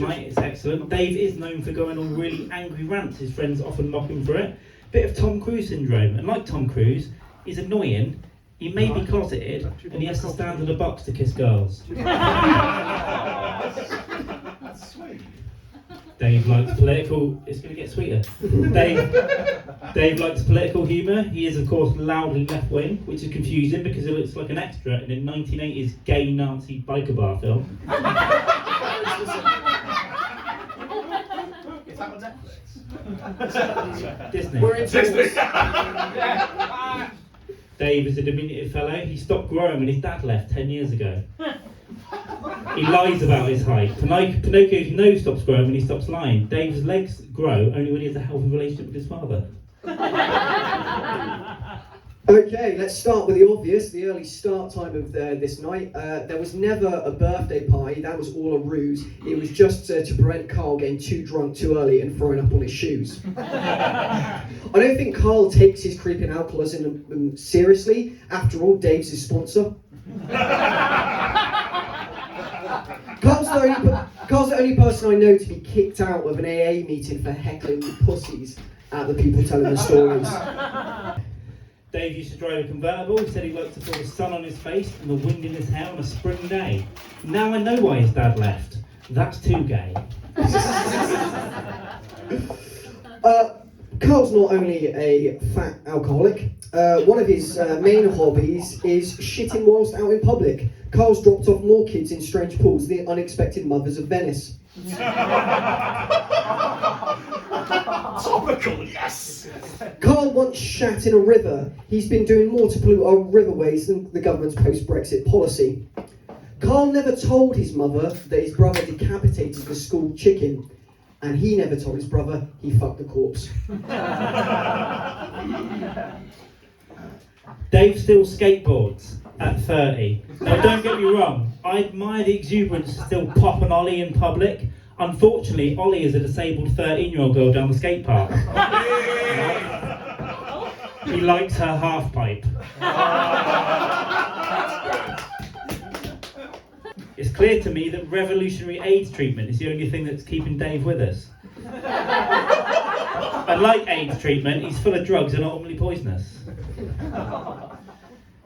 Right, it's excellent. Dave is known for going on really angry rants. His friends often mock him for it. Bit of Tom Cruise syndrome. And like Tom Cruise, he's annoying. He may be closeted, and he has to stand in a box to kiss girls. That's sweet. Dave likes political. It's going to get sweeter. Dave likes political humour. He is, of course, loudly left-wing, which is confusing because he looks like an extra in a 1980s gay Nazi biker bar film. Is that on Netflix? Disney. We're in Disney. Dave is a diminutive fellow. He stopped growing when his dad left 10 years ago. He lies about his height. Pinocchio's nose stops growing when he stops lying. Dave's legs grow only when he has a healthy relationship with his father. Okay, let's start with the obvious, the early start time of this night. There was never a birthday party, that was all a ruse. It was just to prevent Carl getting too drunk too early and throwing up on his shoes. I don't think Carl takes his creeping alcoholism seriously. After all, Dave's his sponsor. Carl's the only person I know to be kicked out of an AA meeting for heckling pussies at the people telling the stories. Dave used to drive a convertible. He said he liked to feel the sun on his face and the wind in his hair on a spring day. Now I know why his dad left. That's too gay. Carl's not only a fat alcoholic, one of his main hobbies is shitting whilst out in public. Carl's dropped off more kids in strange pools than the unexpected mothers of Venice. Topical, yes! Carl once shat in a river. He's been doing more to pollute our riverways than the government's post-Brexit policy. Carl never told his mother that his brother decapitated the school chicken. And he never told his brother he fucked the corpse. Dave still skateboards at 30. Now don't get me wrong, I admire the exuberance to still pop an ollie in public. Unfortunately, Ollie is a disabled 13-year-old girl down the skate park. He likes her half pipe. It's clear to me that revolutionary AIDS treatment is the only thing that's keeping Dave with us. Unlike AIDS treatment, he's full of drugs and ultimately poisonous.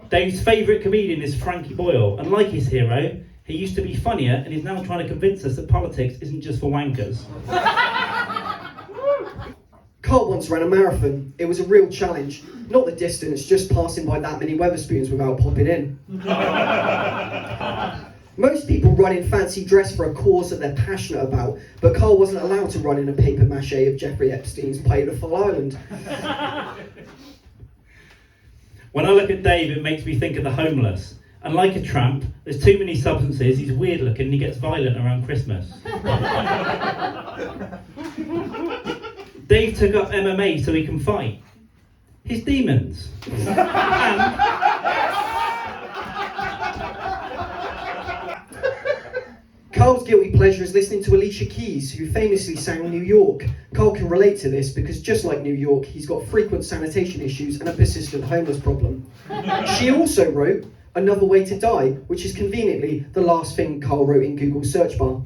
Dave's favourite comedian is Frankie Boyle, and like his hero, he used to be funnier and is now trying to convince us that politics isn't just for wankers. Carl once ran a marathon. It was a real challenge. Not the distance, just passing by that many Wetherspoons without popping in. Most people run in fancy dress for a cause that they're passionate about, but Carl wasn't allowed to run in a paper mache of Jeffrey Epstein's Paedophilia Island. When I look at Dave, it makes me think of the homeless. And like a tramp, there's too many substances, he's weird looking and he gets violent around Christmas. Dave took up MMA so he can fight his demons. Carl's guilty pleasure is listening to Alicia Keys, who famously sang New York. Carl can relate to this because just like New York, he's got frequent sanitation issues and a persistent homeless problem. She also wrote Another Way to Die, which is conveniently the last thing Carl wrote in Google's search bar.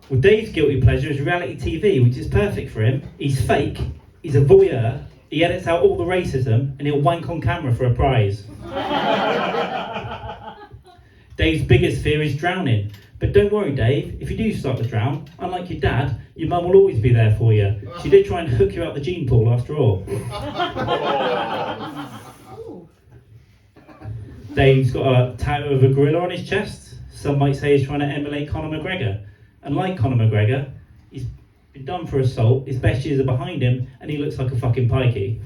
Well, Dave's guilty pleasure is reality TV, which is perfect for him. He's fake, he's a voyeur, he edits out all the racism, and he'll wank on camera for a prize. Dave's biggest fear is drowning. But don't worry, Dave, if you do start to drown, unlike your dad, your mum will always be there for you. She did try and hook you out the gene pool after all. Dave's got a tattoo of a gorilla on his chest. Some might say he's trying to emulate Conor McGregor. And like Conor McGregor, he's been done for assault, his best years are behind him, and he looks like a fucking pikey.